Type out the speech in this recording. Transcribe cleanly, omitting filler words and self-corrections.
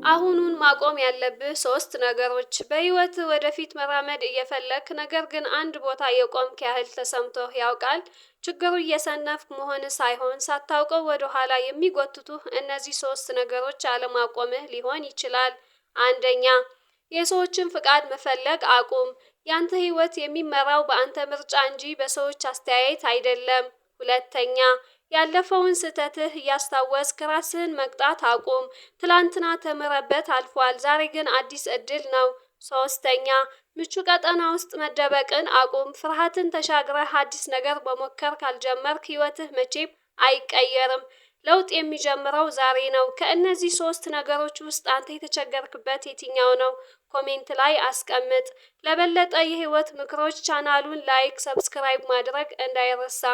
አሁኑን ማቆም ያለብህ ሶስት ነገሮች። በህይወትህ ወደፊት መራመድ እየፈለክ ነገር ግን አንድ ቦታ የቆምክ ያህል ተሰምቶህ ያውቃል? ችግሩ እየሰነፍክ መሆን ሳይሆን ሳታውቀው ወደ ኋላ የሚጎትቱህ እነዚህ ሶስት ነገሮች አለማቆምህ ሊሆን ይችላል። አንደኛ፣ የሰዎችን ፍቃድ መፈለግ አቁም። ያንተ ህይወት የሚመራው በአንተ ምርጫ እንጂ በሰዎች አስተያየት አይደለም። ሁለተኛ፣ ያለፈውን ስህተትህ እያስታወስክ ራስህን መቅጣት አቁም። ትላንትና ተምረበት አልፏል፣ ዛሬ ግን አዲስ እድል ነው። ሶስተኛ፣ ምቹ ቀጠና ውስጥ መደበቅን አቁም። ፍርሃትን ተሻግረህ አዲስ ነገር መሞከር ካልጀመርክ ህይወትህ መቼም አይቀየርም። ለውጥ የሚጀምረው ዛሬ ነው። ከእነዚህ ሶስት ነገሮች ውስጥ አንተ የተቸገርክበት የትኛው ነው? ኮሜንት ላይ አስቀምጥ። ለበለጠ የህይወት ምክሮች ቻናሉን ላይክ፣ ሰብስክራይብ ማድረግ እንዳይረሳ።